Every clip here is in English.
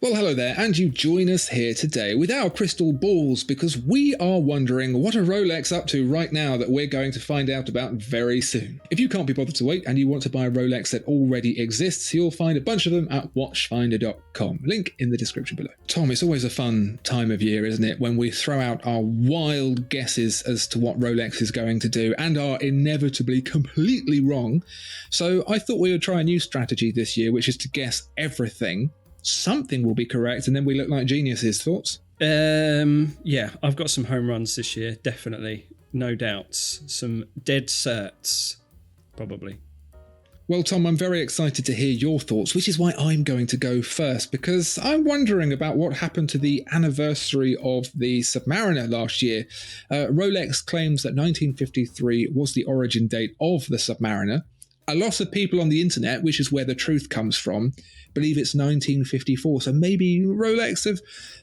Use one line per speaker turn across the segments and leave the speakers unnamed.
Well, hello there, and you join us here today with our crystal balls because we are wondering what are Rolex up to right now that we're going to find out about very soon. If you can't be bothered to wait and you want to buy a Rolex that already exists, you'll find a bunch of them at watchfinder.com. Link in the description below. Tom, it's always a fun time of year, isn't it, when we throw out our wild guesses as to what Rolex is going to do and are inevitably completely wrong. So I thought we would try a new strategy this year, which is to guess everything. Something will be correct, and then we look like geniuses. Thoughts?
Yeah, I've got some home runs this year, definitely. No doubts. Some dead certs, probably.
Well, Tom, I'm very excited to hear your thoughts, which is why I'm going to go first, because I'm wondering about what happened to the anniversary of the Submarina last year. Rolex claims that 1953 was the origin date of the Submarina. A lot of people on the internet, which is where the truth comes from, believe it's 1954. So maybe Rolex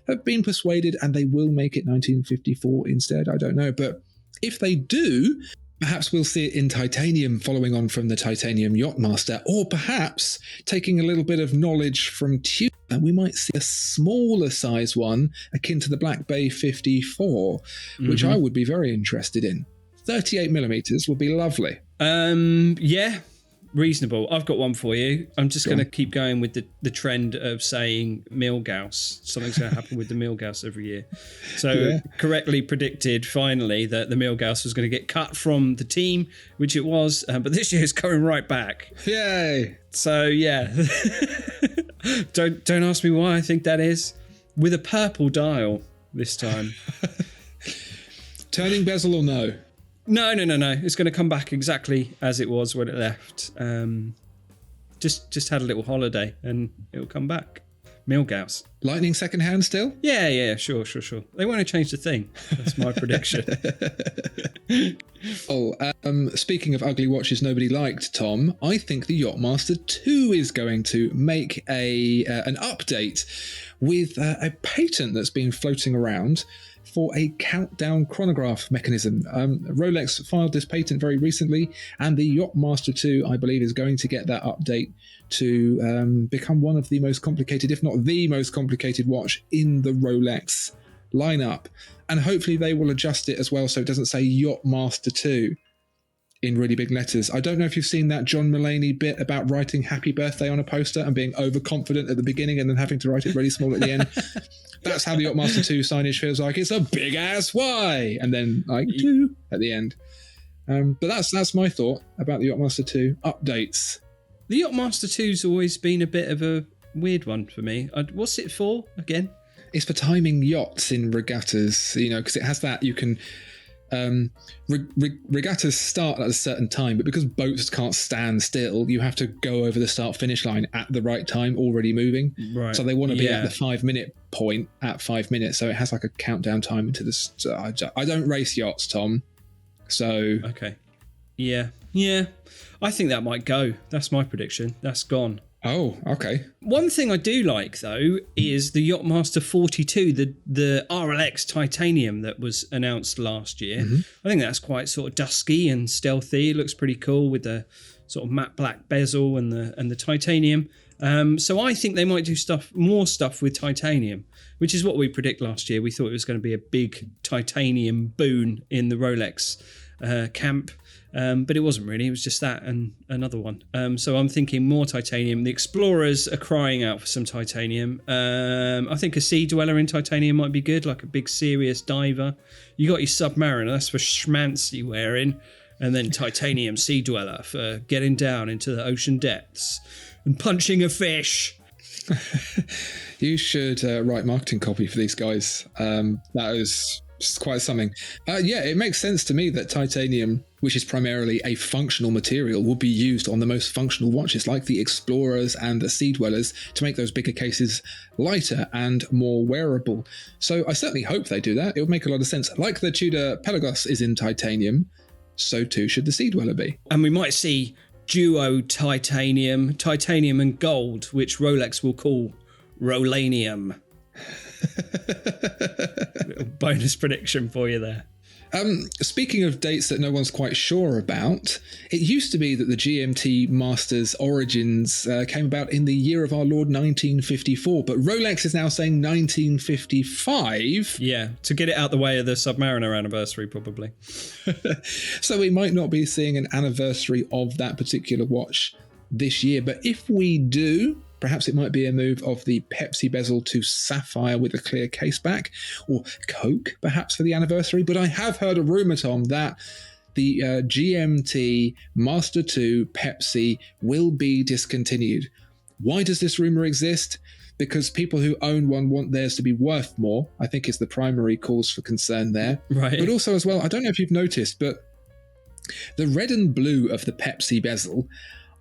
have been persuaded and they will make it 1954 instead. I don't know. But if they do, perhaps we'll see it in titanium following on from the titanium Yachtmaster, or perhaps taking a little bit of knowledge from Tudor, and we might see a smaller size one akin to the Black Bay 54, which I would be very interested in. 38 millimeters would be lovely.
Yeah. Reasonable. I've got one for you. I'm just going to keep going with the trend of saying Milgauss. Something's going to happen with the Milgauss every year. So correctly predicted finally that the Milgauss was going to get cut from the team, which it was, but this year it's going right back.
Yay!
So yeah, don't ask me why I think that is. With a purple dial this time.
Turning bezel or no?
No. It's going to come back exactly as it was when it left. Just had a little holiday and it'll come back. Milgauss.
Lightning secondhand still?
Yeah, sure. They won't have changed a thing. That's my prediction.
Speaking of ugly watches nobody liked, Tom, I think the Yachtmaster 2 is going to make an update with a patent that's been floating around for a countdown chronograph mechanism. Rolex filed this patent very recently, and the Yachtmaster 2, I believe, is going to get that update to become one of the most complicated, if not the most complicated watch in the Rolex lineup. And hopefully they will adjust it as well so it doesn't say Yachtmaster 2 in really big letters. I don't know if you've seen that John Mulaney bit about writing happy birthday on a poster and being overconfident at the beginning and then having to write it really small at the end. That's how the Yachtmaster 2 signage feels like. It's a big ass Y and then like 2 at the end. But that's my thought about the Yachtmaster 2 updates.
The Yachtmaster 2's always been a bit of a weird one for me. What's it for again?
It's for timing yachts in regattas, because it has that you can... regattas start at a certain time, but because boats can't stand still, you have to go over the start-finish line at the right time, already moving. Right. So they want to be at the 5-minute point at 5 minutes. So it has like a countdown time into this. So I don't race yachts, Tom. So
okay, yeah. I think that might go. That's my prediction. That's gone.
Oh, okay.
One thing I do like, though, is the Yachtmaster 42, the RLX titanium that was announced last year. I think that's quite sort of dusky and stealthy. It looks pretty cool with the sort of matte black bezel and the titanium. So I think they might do more stuff with titanium, which is what we predict last year. We thought it was going to be a big titanium boon in the Rolex camp. But it wasn't really. It was just that and another one. So I'm thinking more titanium. The Explorers are crying out for some titanium. I think a Sea Dweller in titanium might be good, like a big serious diver. You got your Submarina, that's for schmancy wearing. And then titanium Sea Dweller for getting down into the ocean depths and punching a fish.
You should write marketing copy for these guys. That is... It's quite something. It makes sense to me that titanium, which is primarily a functional material, will be used on the most functional watches like the Explorers and the Sea Dwellers to make those bigger cases lighter and more wearable. So I certainly hope they do that. It would make a lot of sense. Like the Tudor Pelagos is in titanium, so too should the Sea Dweller be.
And we might see duo titanium and gold, which Rolex will call Rolanium. Little bonus prediction for you there.
Speaking of dates that no one's quite sure about, it used to be that the GMT Master's origins came about in the year of our Lord 1954, but Rolex is now saying 1955.
Yeah, to get it out the way of the Submarina anniversary, probably.
So we might not be seeing an anniversary of that particular watch this year, but if we do, perhaps it might be a move of the Pepsi bezel to sapphire with a clear case back, or Coke perhaps for the anniversary. But I have heard a rumour, Tom, that the GMT Master 2 Pepsi will be discontinued. Why does this rumour exist? Because people who own one want theirs to be worth more, I think is the primary cause for concern there.
Right.
But also as well, I don't know if you've noticed, but the red and blue of the Pepsi bezel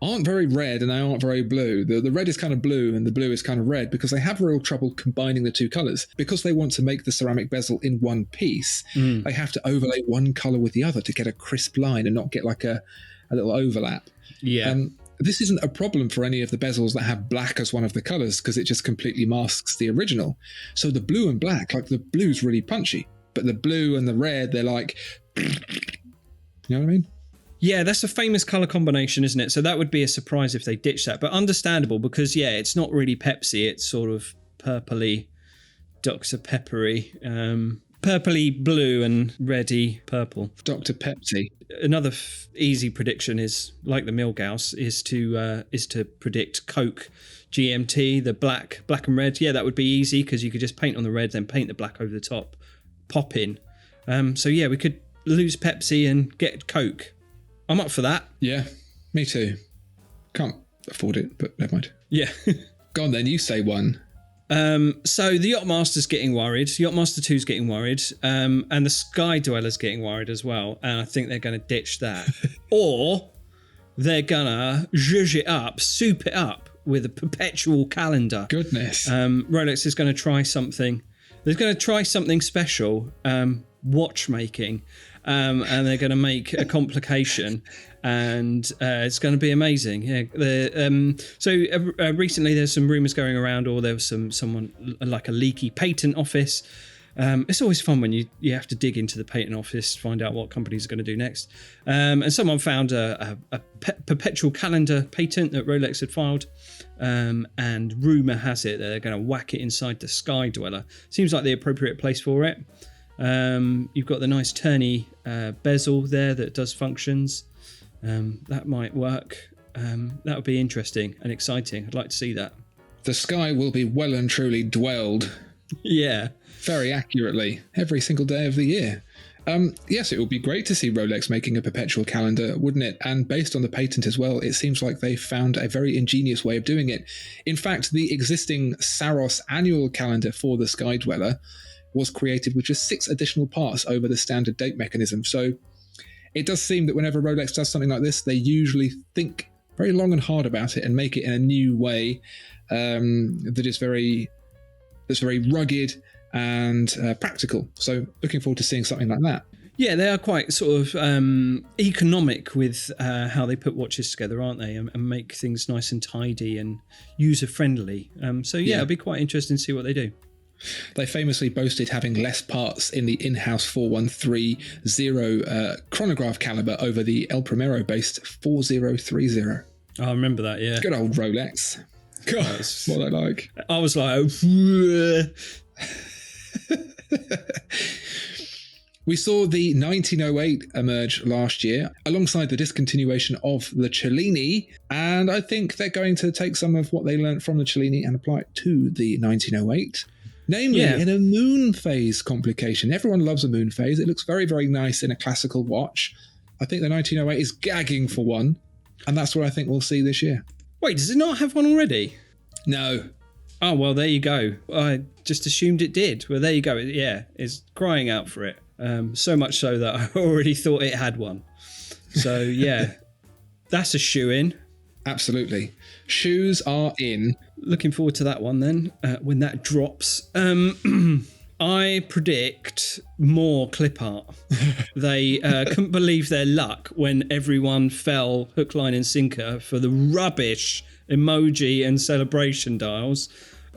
aren't very red and they aren't very blue. The red is kind of blue and the blue is kind of red because they have real trouble combining the two colours. Because they want to make the ceramic bezel in one piece, they have to overlay one colour with the other to get a crisp line and not get like a little overlap.
Yeah.
This isn't a problem for any of the bezels that have black as one of the colours because it just completely masks the original. So the blue and black, like the blue's really punchy, but the blue and the red, they're like, you know what I mean?
Yeah, that's a famous colour combination, isn't it? So that would be a surprise if they ditched that. But understandable because, yeah, it's not really Pepsi. It's sort of purpley, Dr. Peppery, purpley blue and reddy purple.
Dr. Pepsi.
Another easy prediction is, like the Milgauss, is to predict Coke GMT, the black and red. Yeah, that would be easy because you could just paint on the red, then paint the black over the top, pop in. So, yeah, we could lose Pepsi and get Coke. I'm up for that.
Yeah, me too. Can't afford it, but never mind.
Yeah.
Go on then, you say one.
So the Yacht Master's getting worried. Yacht Master 2's getting worried. And the Skydweller's getting worried as well. And I think they're going to ditch that. Or they're going to zhuzh it up, soup it up with a Perpetual Calendar.
Goodness.
Rolex is going to try something. They're going to try something special, watchmaking. And they're going to make a complication, and it's going to be amazing. Yeah. Recently, there's some rumours going around, or there was someone like a leaky patent office. It's always fun when you have to dig into the patent office to find out what companies are going to do next. And someone found a Perpetual Calendar patent that Rolex had filed, and rumour has it that they're going to whack it inside the Skydweller. Seems like the appropriate place for it. You've got the nice turny bezel there that does functions. That might work. That would be interesting and exciting. I'd like to see that.
The sky will be well and truly dwelled.
Yeah.
Very accurately every single day of the year. Yes, it would be great to see Rolex making a Perpetual Calendar, wouldn't it? And based on the patent as well, it seems like they found a very ingenious way of doing it. In fact, the existing Saros annual calendar for the Skydweller was created with just 6 additional parts over the standard date mechanism. So it does seem that whenever Rolex does something like this, they usually think very long and hard about it and make it in a new way that's very rugged and practical. So looking forward to seeing something like that.
Yeah, they are quite sort of economic with how they put watches together, aren't they? And make things nice and tidy and user-friendly. So it'll be quite interesting to see what they do.
They famously boasted having less parts in the in-house 4130 chronograph caliber over the El Primero-based 4030.
I remember that, yeah.
Good old Rolex. God, what I like.
I was like...
We saw the 1908 emerge last year alongside the discontinuation of the Cellini, and I think they're going to take some of what they learned from the Cellini and apply it to the 1908. Namely, in a Moonphase complication. Everyone loves a Moonphase. It looks very, very nice in a classical watch. I think the 1908 is gagging for one, and that's what I think we'll see this year.
Wait, does it not have one already?
No.
Oh, well, there you go. I just assumed it did. Well, there you go. Yeah, it's crying out for it. So much so that I already thought it had one. So, yeah, that's a shoe-in.
Absolutely. Shoes are in.
Looking forward to that one then, when that drops. I predict more clip art. They couldn't believe their luck when everyone fell hook, line and sinker for the rubbish emoji and celebration dials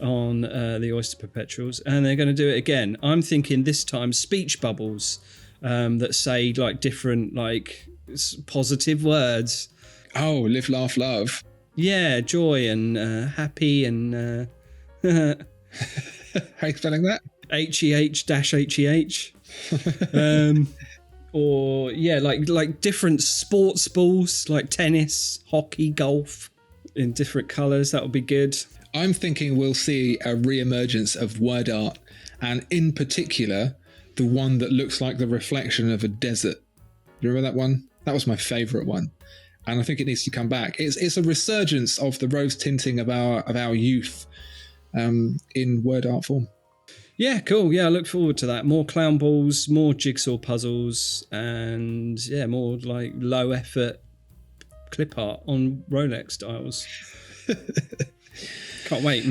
on the Oyster Perpetuals, and they're going to do it again. I'm thinking this time speech bubbles that say like different like positive words.
Oh, live, laugh, love.
Yeah, joy and happy and
How are you spelling that?
HEH-HEH. Or yeah, like different sports balls, like tennis, hockey, golf, in different colours. That would be good.
I'm thinking we'll see a re-emergence of word art, and in particular, the one that looks like the reflection of a desert. You remember that one? That was my favourite one, and I think it needs to come back. It's a resurgence of the rose tinting of our youth, in word art form.
Yeah, cool. Yeah, I look forward to that. More clown balls, more jigsaw puzzles, and yeah, more like low effort clip art on Rolex dials. Can't wait.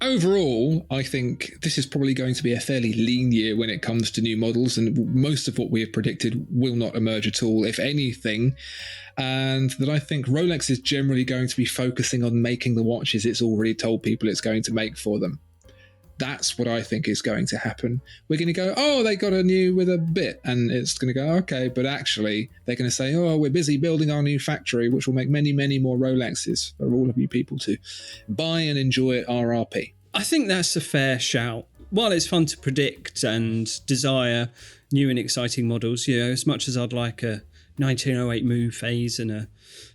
Overall, I think this is probably going to be a fairly lean year when it comes to new models, and most of what we have predicted will not emerge at all, if anything. And that I think Rolex is generally going to be focusing on making the watches it's already told people it's going to make for them. That's what I think is going to happen. We're going to go, oh, they got a new with a bit, and it's going to go, okay, but actually they're going to say, oh, we're busy building our new factory, which will make many, many more Rolexes for all of you people to buy and enjoy at RRP.
I think that's a fair shout. While it's fun to predict and desire new and exciting models, you know, as much as I'd like a 1908 Moonphase and a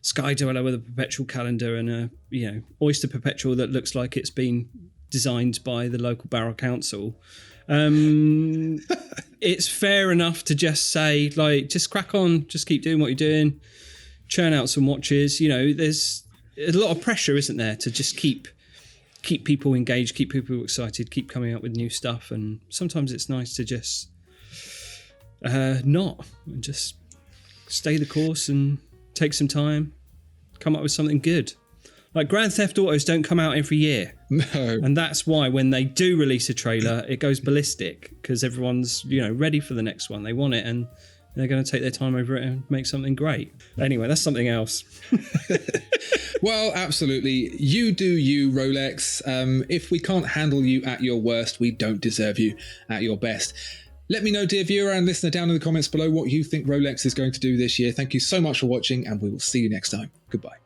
Skydweller with a Perpetual Calendar and a, you know, Oyster Perpetual that looks like it's been designed by the local borough council, it's fair enough to just say, like, just crack on, just keep doing what you're doing, churn out some watches. You know, there's a lot of pressure, isn't there, to just keep people engaged, keep people excited, keep coming up with new stuff. And sometimes it's nice to just not, and just stay the course and take some time, come up with something good. Like Grand Theft Autos don't come out every year.
No.
And that's why when they do release a trailer, it goes ballistic, because everyone's, you know, ready for the next one. They want it, and they're going to take their time over it and make something great. Anyway, that's something else.
Well, absolutely. You do you, Rolex. If we can't handle you at your worst, we don't deserve you at your best. Let me know, dear viewer and listener, down in the comments below what you think Rolex is going to do this year. Thank you so much for watching, and we will see you next time. Goodbye.